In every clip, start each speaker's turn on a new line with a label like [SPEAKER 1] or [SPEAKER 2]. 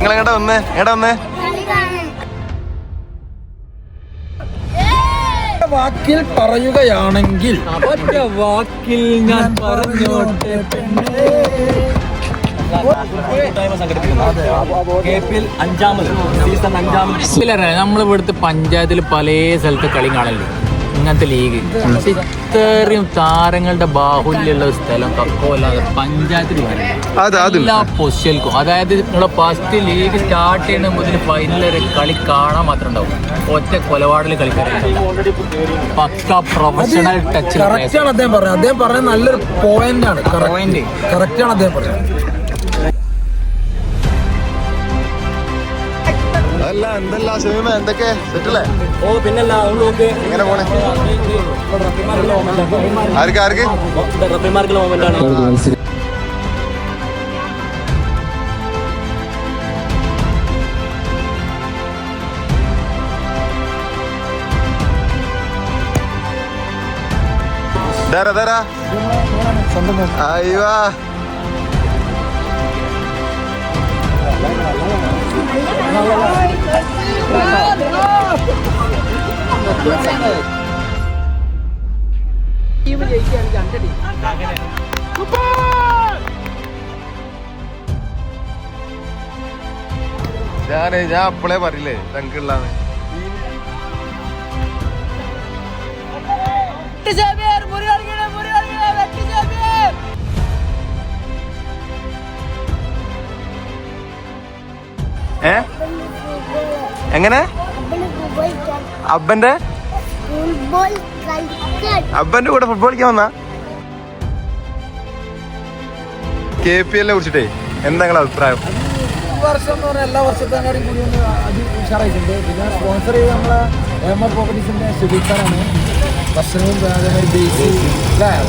[SPEAKER 1] നിങ്ങൾ എങ്ങോട്ടാ വന്നേ?
[SPEAKER 2] വാക്കിൽ പറയുകയാണെങ്കിൽ
[SPEAKER 3] വാക്കിൽ ഞാൻ പറഞ്ഞോട്ടെ നമ്മളിവിടുത്തെ പഞ്ചായത്തിൽ പല സ്ഥലത്ത് കളി കാണല്ലോ, ഇങ്ങനത്തെ ലീഗ്. പക്ഷെ ഇത്രയും താരങ്ങളുടെ ബാഹുല്യമുള്ള സ്ഥലം കക്കോല്ലാതെ പഞ്ചായത്തിൽ എല്ലാ പൊസിഷനിൽക്കും. അതായത് നിങ്ങളെ ഫസ്റ്റ് ലീഗ് സ്റ്റാർട്ട് ചെയ്യുന്ന മുതൽ ഫൈനൽ വരെ കളി കാണാൻ മാത്രം ഉണ്ടാവും. ഒറ്റ കൊലപാടിൽ കളിക്കാറുണ്ട്. പക്ക പ്രൊഫഷണൽ ടച്ച്.
[SPEAKER 2] കറക്റ്റാണ് അദ്ദേഹം പറഞ്ഞത് നല്ലൊരു പോയിന്റ് ആണ്. കറക്റ്റാണ് അദ്ദേഹം പറഞ്ഞത്.
[SPEAKER 1] എന്തൊക്കെ സെറ്റല്ലേ?
[SPEAKER 3] ഓ പിന്നല്ല,
[SPEAKER 1] എങ്ങനെ പോണേ? ആർക്ക്
[SPEAKER 3] റഫിമാർക്കുള്ള മൊമെന്റ് ആണ്.
[SPEAKER 1] അയ്യോ ഞാൻ അപ്പളേ പറയില്ലേ തങ്കുള്ളാന്ന്. എങ്ങനെ അബ്ബന്റെ കൂടെ ഫുട്ബോൾ കളിക്കാൻ വന്നാ? KPL കുറിച്ചിട്ടേ എന്താ നിങ്ങളുടെ അഭിപ്രായം?
[SPEAKER 2] ഈ വർഷം എന്ന് പറഞ്ഞാൽ എല്ലാ വർഷത്തേക്കാളും കൂടി ഒന്ന് ഉഷാറായിട്ടുണ്ട്. പിന്നെ സ്പോൺസർ ചെയ്ത് നമ്മളെ AMR പ്രോപ്പർട്ടീസിന്റെ സുബീഖാനാണ്. ഭക്ഷണവും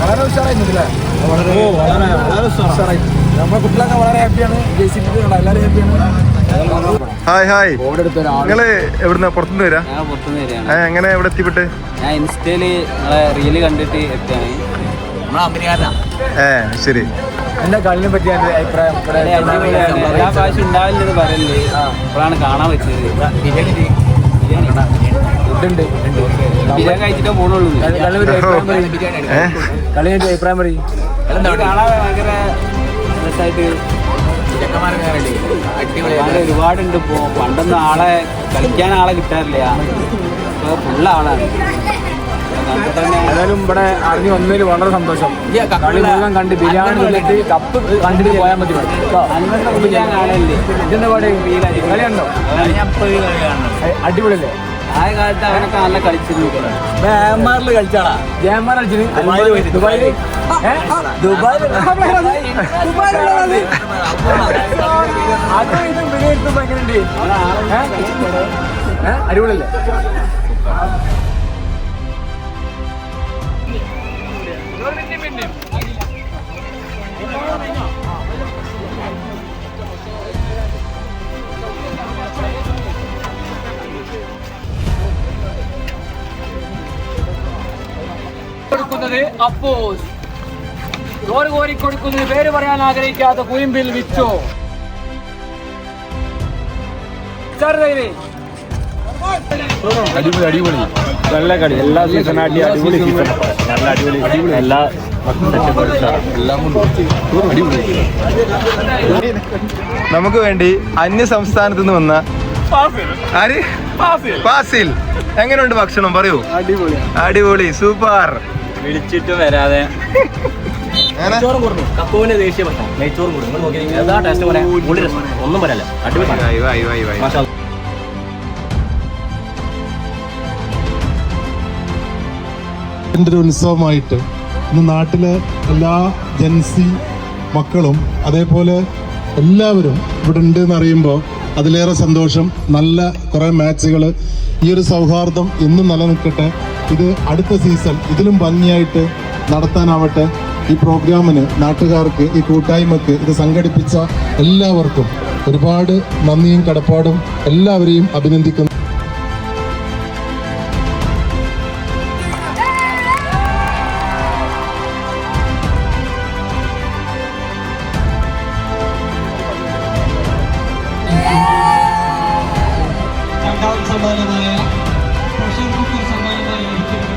[SPEAKER 2] വളരെ ഉഷാറായിട്ടുണ്ടല്ലേ? വളരെ ഉഷാറായിട്ടുണ്ട്. നമ്മളെ കുട്ടികളൊക്കെ വളരെ ഹാപ്പിയാണ്. ജയിച്ചിട്ടുണ്ട്, എല്ലാവരും ഹാപ്പിയാണ്.
[SPEAKER 1] ഹായ് നിങ്ങള് എവിടുന്ന? പുറത്തുനിന്ന് വരാ? എങ്ങനെ എവിടെ എത്തിപ്പെട്ട്?
[SPEAKER 3] ഞാൻ ഇൻസ്റ്റയില് റീല് കണ്ടിട്ട് എത്തിയാണ്.
[SPEAKER 1] ശരി.
[SPEAKER 2] എന്റെ കളിനെ പറ്റി അഭിപ്രായം
[SPEAKER 3] എല്ലാ പ്രാവശ്യം ഉണ്ടാവില്ലെന്ന് പറയല്ലേ, അപ്പോഴാണ് കാണാൻ വെച്ചത്. ബിരിയാണി കഴിച്ചിട്ടേ പോണുള്ളൂ.
[SPEAKER 2] കളിയുടെ അഭിപ്രായം പറയും.
[SPEAKER 3] കാണാൻ ഭയങ്കര രസമായിട്ട് ഒരുപാടുണ്ട്. ഇപ്പോ പണ്ടൊന്നും കളിക്കാൻ ആളെ കിട്ടാറില്ല, ഇപ്പൊ ഫുള്ള ആളാണ്.
[SPEAKER 2] ഏതായാലും ഇവിടെ അറിഞ്ഞു വന്നതിൽ വളരെ സന്തോഷം. കളി മുഴുവൻ കണ്ട് ബിരിയാണി വന്നിട്ട് കപ്പ് കണ്ടിട്ട് പോയാൽ മതി. ഇതിന്റെ പാട് കളിയുണ്ടോ? അടിപൊളിയല്ലേ?
[SPEAKER 3] ആ കാലത്ത് അവനൊക്കെ നല്ല കളിച്ചിരുന്നു.
[SPEAKER 2] കളിച്ചാളാ ജയമാർ കളിച്ചിന് ദുബായില്. അതും ഇതും വിലയിരുത്തുമ്പോ എങ്ങനെയുണ്ട്? അടിപൊളിയല്ലേ?
[SPEAKER 3] കൊടുക്കുന്നത് അപ്പോസ്. ചോറ് കോരി കൊടുക്കുന്നത് പേര് പറയാൻ ആഗ്രഹിക്കാത്ത കുയിമ്പിൽ വിച്ചോ.
[SPEAKER 2] അടിപൊളി നല്ല കളി. എല്ലാ സീസൺ അടിപൊളി സീസൺ. നല്ല അടിപൊളി എല്ലാ
[SPEAKER 1] നമുക്ക് വേണ്ടി അന്യ സംസ്ഥാനത്ത് നിന്ന് വന്ന ഫാസിൽ, എങ്ങനെയുണ്ട് ഭക്ഷണം പറയൂ? അടിപൊളി സൂപ്പർ.
[SPEAKER 3] വിളിച്ചിട്ടും വരാതെ കപ്പൂന്റെ ദേശീയ ഭക്ഷണം നെയ്ച്ചോറും ഒന്നും പറയാല്ല. അടിപൊളി.
[SPEAKER 4] ഒരു ഉത്സവമായിട്ട് ഇന്ന് നാട്ടിലെ എല്ലാ ജൻസി മക്കളും അതേപോലെ എല്ലാവരും ഇവിടെ ഉണ്ട് എന്നറിയുമ്പോൾ അതിലേറെ സന്തോഷം. നല്ല കുറേ മാച്ചുകൾ, ഈ ഒരു സൗഹാർദ്ദം ഇന്നും നിലനിൽക്കട്ടെ. ഇത് അടുത്ത സീസൺ ഇതിലും ഭംഗിയായിട്ട് നടത്താനാവട്ടെ. ഈ പ്രോഗ്രാമിന്, നാട്ടുകാർക്ക്, ഈ കൂട്ടായ്മക്ക് ഇത് സംഘടിപ്പിച്ച എല്ലാവർക്കും ഒരുപാട് നന്ദിയും കടപ്പാടും. എല്ലാവരെയും അഭിനന്ദിക്കുന്നു.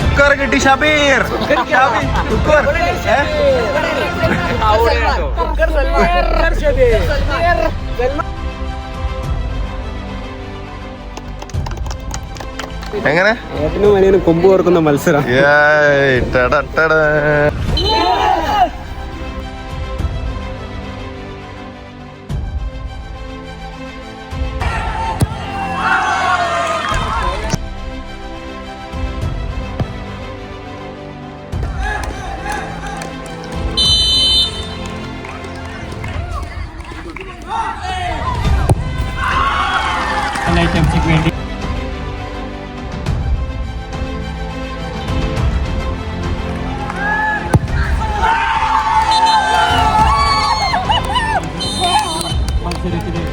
[SPEAKER 1] കുക്കർ കിട്ടി ഷബീർ. കുക്കർ എങ്ങനെ
[SPEAKER 5] ഏട്ടനും അനിയനും കൊമ്പ് ഓർക്കുന്ന മത്സരം.
[SPEAKER 3] വേണ്ടി മത്സരത്തിലെ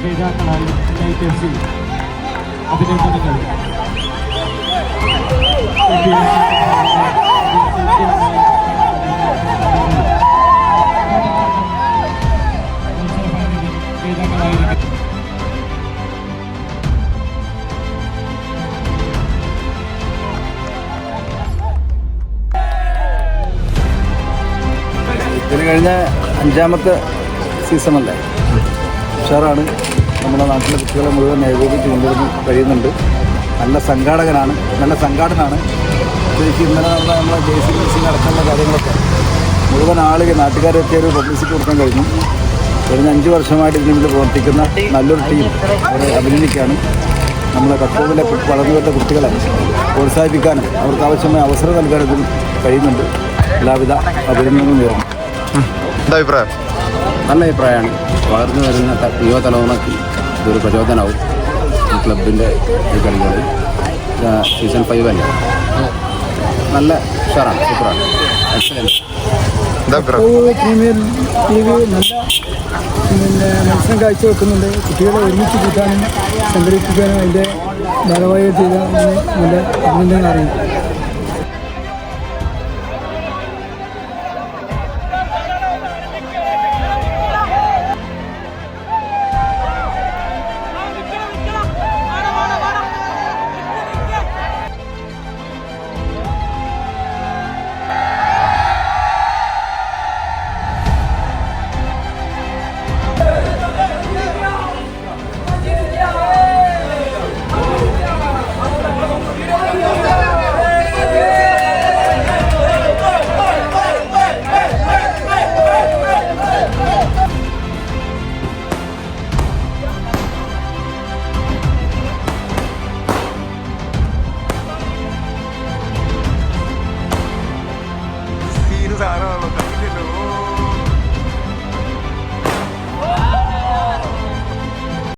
[SPEAKER 3] ജേതാക്കളായി അഭിനന്ദനങ്ങൾ.
[SPEAKER 2] ഇതിന് കഴിഞ്ഞ 5ാമത്തെ സീസണല്ലേ, ഉഷാറാണ്. നമ്മുടെ നാട്ടിലെ കുട്ടികളെ മുഴുവൻ ഏകോപിച്ച് കൊണ്ടുവന്ന് കഴിയുന്നുണ്ട്. നല്ല സംഘാടകനാണ്, നല്ല സംഘാടനാണ്. ശരിക്കും ഇന്നലെ നമ്മളെ ജേഴ്സി മിക്സിങ് അടക്കമുള്ള കാര്യങ്ങളൊക്കെ മുഴുവൻ ആളുകൾ നാട്ടുകാരൊക്കെ ഒരു പബ്ലിസിറ്റി കൊടുക്കാൻ കഴിഞ്ഞു. കഴിഞ്ഞ 5 വർഷമായിട്ട് ഇതിന് വേണ്ടി പ്രവർത്തിക്കുന്ന നല്ലൊരു ടീം അവരെ അഭിനന്ദിക്കാനും നമ്മളെ കത്തോവിലെ വളർന്നു വരുന്ന കുട്ടികളെ പ്രോത്സാഹിപ്പിക്കാനും അവർക്ക് ആവശ്യമായ അവസരം നൽകാനും ഇതിന് കഴിയുന്നുണ്ട്. എല്ലാവിധ അഭിനന്ദനവും നേരുന്നു.
[SPEAKER 1] അഭിപ്രായം?
[SPEAKER 5] നല്ല അഭിപ്രായമാണ്. വളർന്നു വരുന്ന യുവതലമുറയ്ക്ക് ഇതൊരു പ്രചോദനമാവും. ഈ ക്ലബിൻ്റെ ഈ കളികൾ സീസൺ 5 അല്ലേ, നല്ല ഉഷാറാണ്, സൂപ്പറാണ്, എക്സലൻസ്.
[SPEAKER 2] പ്രീമിയർ ലീഗ് നല്ല മത്സരം കാഴ്ചവെക്കുന്നുണ്ട്. കുട്ടികളെ ഒരുമിച്ച് കൂട്ടാനും സംഘടിപ്പിക്കാനും അതിൻ്റെ ഭാരവാഹികൾ ചെയ്ത നല്ല അഭിനന്ദനങ്ങൾ അറിയിക്കും.